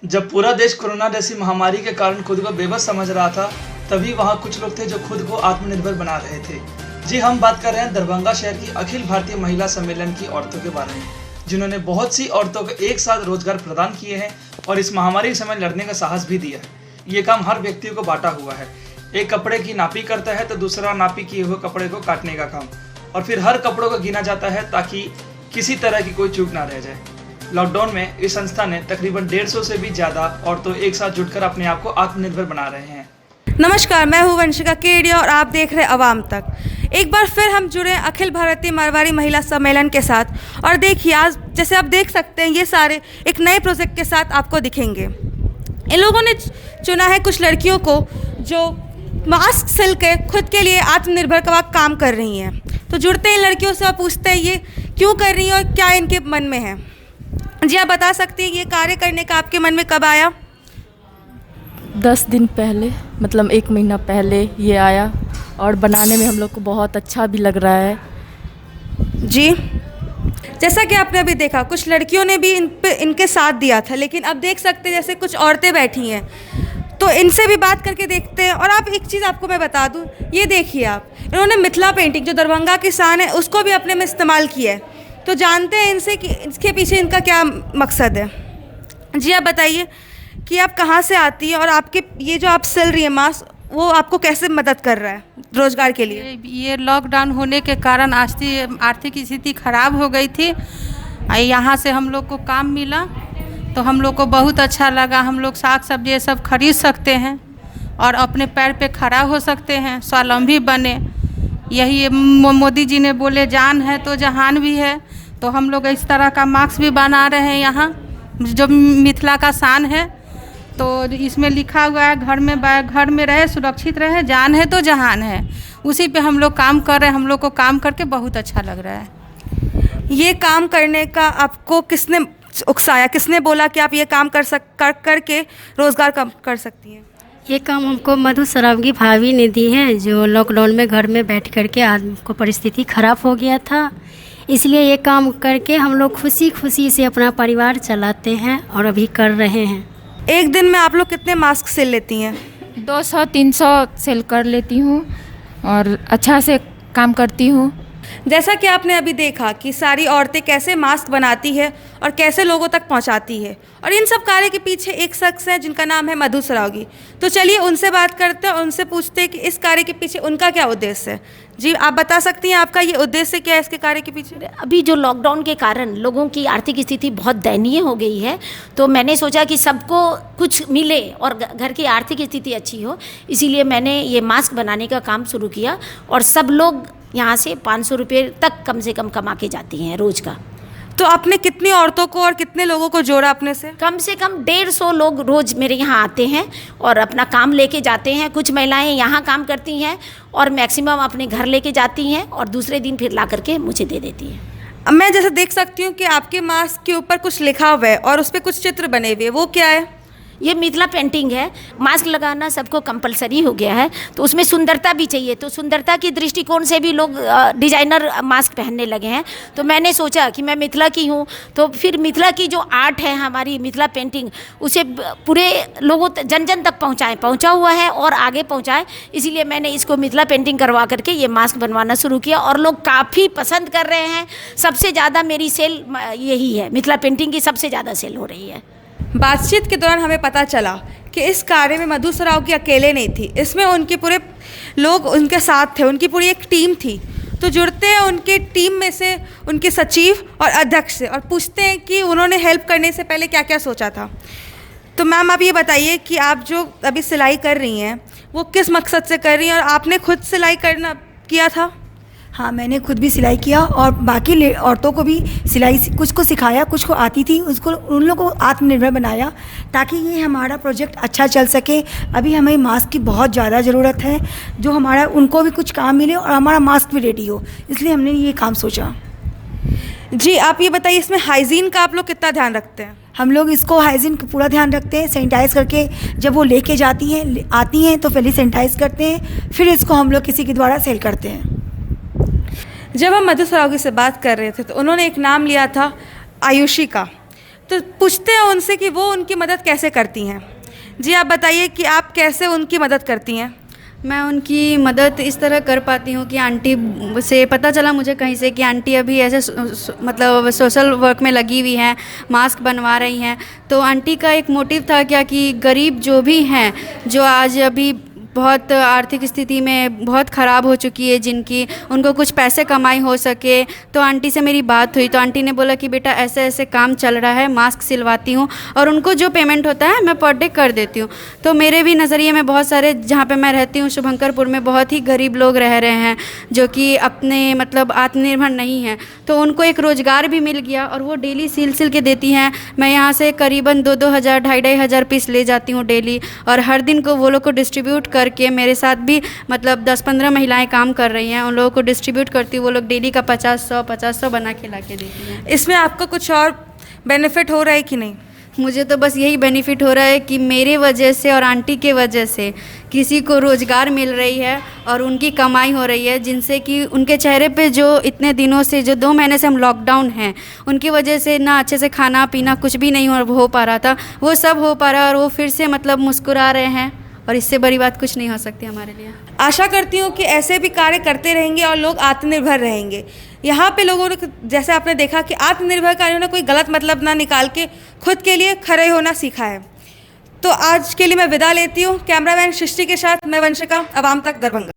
जब पूरा देश कोरोना जैसी महामारी के कारण खुद को बेबस समझ रहा था, तभी वहाँ कुछ लोग थे जो खुद को आत्मनिर्भर बना रहे थे। जी, हम बात कर रहे हैं दरभंगा शहर की अखिल भारतीय महिला सम्मेलन की औरतों के बारे में, जिन्होंने बहुत सी औरतों को एक साथ रोजगार प्रदान किए हैं और इस महामारी के समय लड़ने का साहस भी दिया है। ये काम हर व्यक्ति को बांटा हुआ है। एक कपड़े की नापी करता है तो दूसरा नापी किए हुए कपड़े को काटने का काम, और फिर हर कपड़ों को गिना जाता है ताकि किसी तरह की कोई चूक ना रह जाए। लॉकडाउन में इस संस्था ने तकरीबन 150 से भी ज़्यादा औरतों एक साथ जुटकर अपने आप को आत्मनिर्भर बना रहे हैं। नमस्कार, मैं हूँ वंशिका केडिया और आप देख रहे हैं अवाम तक। एक बार फिर हम जुड़े अखिल भारतीय मारवाड़ी महिला सम्मेलन के साथ। और देखिए, आज जैसे आप देख सकते हैं, ये सारे एक नए प्रोजेक्ट के साथ आपको दिखेंगे। इन लोगों ने चुना है कुछ लड़कियों को जो मास्क सिल के खुद के लिए आत्मनिर्भर का काम कर रही हैं। तो जुड़ते हैं इन लड़कियों से और पूछते हैं ये क्यों कर रही हैं और क्या इनके मन में है। जी, आप बता सकती हैं ये कार्य करने का आपके मन में कब आया? 10 दिन पहले, मतलब 1 महीना पहले ये आया, और बनाने में हम लोग को बहुत अच्छा भी लग रहा है। जी, जैसा कि आपने अभी देखा, कुछ लड़कियों ने भी इनके साथ दिया था, लेकिन अब देख सकते हैं जैसे कुछ औरतें बैठी हैं, तो इनसे भी बात करके देखते हैं। और आप एक चीज़ आपको मैं बता दूं, ये देखिए आप, इन्होंने मिथिला पेंटिंग जो दरभंगा की शान है उसको भी अपने में इस्तेमाल किया है। तो जानते हैं इनसे कि इसके पीछे इनका क्या मकसद है। जी, आप बताइए कि आप कहाँ से आती हैं और आपके ये जो आप सिल रही है मास्क, वो आपको कैसे मदद कर रहा है रोजगार के लिए? ये लॉकडाउन होने के कारण आर्थिक स्थिति खराब हो गई थी। यहाँ से हम लोग को काम मिला तो हम लोग को बहुत अच्छा लगा। हम लोग साग सब्जी ये सब खरीद सकते हैं और अपने पैर पे खड़ा हो सकते हैं, स्वावलंबी बने। यही मोदी जी ने बोले, जान है तो जहान भी है। तो हम लोग इस तरह का मास्क भी बना रहे हैं यहाँ, जो मिथिला का शान है। तो इसमें लिखा हुआ है, घर में रहे, सुरक्षित रहे, जान है तो जहान है। उसी पे हम लोग काम कर रहे हैं। हम लोग को काम करके बहुत अच्छा लग रहा है। ये काम करने का आपको किसने उकसाया, किसने बोला कि आप ये काम करके रोजगार कर सकती हैं? ये काम हमको मधु सरावगी भाभी ने दी है, जो लॉकडाउन में घर में बैठ करके आदमी को परिस्थिति ख़राब हो गया था। इसलिए ये काम करके हम लोग खुशी खुशी से अपना परिवार चलाते हैं और अभी कर रहे हैं। एक दिन में आप लोग कितने मास्क सिल लेती हैं? 200-300 सेल कर लेती हूँ और अच्छा से काम करती हूँ। जैसा कि आपने अभी देखा कि सारी औरतें कैसे मास्क बनाती है और कैसे लोगों तक पहुंचाती है, और इन सब कार्य के पीछे एक शख्स है जिनका नाम है मधु सरावगी। तो चलिए उनसे बात करते हैं और उनसे पूछते हैं कि इस कार्य के पीछे उनका क्या उद्देश्य है। जी, आप बता सकती हैं आपका ये उद्देश्य क्या है इसके कार्य के पीछे? अभी जो लॉकडाउन के कारण लोगों की आर्थिक स्थिति बहुत दयनीय हो गई है, तो मैंने सोचा कि सबको कुछ मिले और घर की आर्थिक स्थिति अच्छी हो। इसीलिए मैंने ये मास्क बनाने का काम शुरू किया और सब लोग यहाँ से 500 रुपये तक कम से कम कमा के जाती हैं रोज़ का। तो आपने कितनी औरतों को और कितने लोगों को जोड़ा अपने से? कम 150 लोग रोज़ मेरे यहाँ आते हैं और अपना काम लेके जाते हैं। कुछ महिलाएं यहाँ काम करती हैं और मैक्सिमम अपने घर लेके जाती हैं और दूसरे दिन फिर ला करके मुझे दे देती हैं। अब मैं जैसे देख सकती हूँ कि आपके मास्क के ऊपर कुछ लिखा हुआ है और उस पर कुछ चित्र बने हुए हैं, वो क्या है? ये मिथिला पेंटिंग है। मास्क लगाना सबको कंपलसरी हो गया है, तो उसमें सुंदरता भी चाहिए। तो सुंदरता की दृष्टिकोण से भी लोग डिजाइनर मास्क पहनने लगे हैं। तो मैंने सोचा कि मैं मिथिला की हूँ, तो फिर मिथिला की जो आर्ट है हमारी मिथिला पेंटिंग, उसे पूरे लोगों जन जन तक पहुँचा हुआ है और आगे पहुँचाए। इसीलिए मैंने इसको मिथिला पेंटिंग करवा करके ये मास्क बनवाना शुरू किया और लोग काफ़ी पसंद कर रहे हैं। सबसे ज़्यादा मेरी सेल यही है, मिथिला पेंटिंग की सबसे ज़्यादा सेल हो रही है। बातचीत के दौरान हमें पता चला कि इस कार्य में मधु सरावगी अकेले नहीं थी, इसमें उनके पूरे लोग उनके साथ थे, उनकी पूरी एक टीम थी। तो जुड़ते हैं उनके टीम में से उनके सचिव और अध्यक्ष से और पूछते हैं कि उन्होंने हेल्प करने से पहले क्या क्या सोचा था। तो मैम, आप ये बताइए कि आप जो अभी सिलाई कर रही हैं वो किस मकसद से कर रही हैं, और आपने खुद सिलाई किया था? हाँ, मैंने खुद भी सिलाई किया और बाकी औरतों को भी सिलाई कुछ को सिखाया, कुछ को आती थी, उसको उन लोगों को आत्मनिर्भर बनाया ताकि ये हमारा प्रोजेक्ट अच्छा चल सके। अभी हमें मास्क की बहुत ज़्यादा ज़रूरत है, जो हमारा उनको भी कुछ काम मिले और हमारा मास्क भी रेडी हो, इसलिए हमने ये काम सोचा। जी, आप ये बताइए इसमें हाइजीन का आप लोग कितना ध्यान रखते हैं? हम लोग इसको हाइजीन का पूरा ध्यान रखते हैं। सैनिटाइज़ करके जब वो लेके आती हैं तो पहले सैनिटाइज़ करते हैं, फिर इसको हम लोग किसी के द्वारा सेल करते हैं। जब हम मधु सरावगी से बात कर रहे थे तो उन्होंने एक नाम लिया था आयुषी का। तो पूछते हैं उनसे कि वो उनकी मदद कैसे करती हैं। जी आप बताइए कि आप कैसे उनकी मदद करती हैं। मैं उनकी मदद इस तरह कर पाती हूँ कि आंटी से पता चला मुझे कहीं से कि आंटी अभी ऐसे मतलब सोशल वर्क में लगी हुई हैं, मास्क बनवा रही हैं। तो आंटी का एक मोटिव था क्या कि गरीब जो भी हैं, जो आज अभी बहुत आर्थिक स्थिति में बहुत ख़राब हो चुकी है, जिनकी उनको कुछ पैसे कमाई हो सके। तो आंटी से मेरी बात हुई तो आंटी ने बोला कि बेटा ऐसे ऐसे काम चल रहा है, मास्क सिलवाती हूँ और उनको जो पेमेंट होता है मैं पर डे कर देती हूँ। तो मेरे भी नज़रिए में बहुत सारे, जहाँ पे मैं रहती हूँ शुभंकरपुर में, बहुत ही गरीब लोग रह रहे हैं जो कि अपने मतलब आत्मनिर्भर नहीं हैं। तो उनको एक रोज़गार भी मिल गया और वो डेली सिल के देती हैं। मैं यहाँ से करीबन 2-2 हज़ार 2.5 हज़ार पीस ले जाती हूँ डेली, और हर दिन को वो लोग को डिस्ट्रीब्यूट करके, मेरे साथ भी मतलब 10-15 महिलाएं काम कर रही हैं, उन लोगों को डिस्ट्रीब्यूट करती हूँ। वो लोग डेली का 50-100 बना के ला के देती हैं। इसमें आपको कुछ और बेनिफिट हो रहा है कि नहीं? मुझे तो बस यही बेनिफिट हो रहा है कि मेरे वजह से और आंटी के वजह से किसी को रोज़गार मिल रही है और उनकी कमाई हो रही है, जिनसे कि उनके चेहरे पे जो इतने दिनों से, जो 2 महीने से हम लॉकडाउन हैं, उनकी वजह से ना अच्छे से खाना पीना कुछ भी नहीं हो पा रहा था, वो सब हो पा रहा है और वो फिर से मतलब मुस्कुरा रहे हैं। और इससे बड़ी बात कुछ नहीं हो सकती हमारे लिए। आशा करती हूँ कि ऐसे भी कार्य करते रहेंगे और लोग आत्मनिर्भर रहेंगे। यहाँ पे लोगों ने, जैसे आपने देखा कि आत्मनिर्भर कार्यों ने कोई गलत मतलब ना निकाल के खुद के लिए खड़े होना सीखा है। तो आज के लिए मैं विदा लेती हूँ। कैमरामैन सृष्टि के साथ मैं वंशिका, अवाम तक, दरभंगा।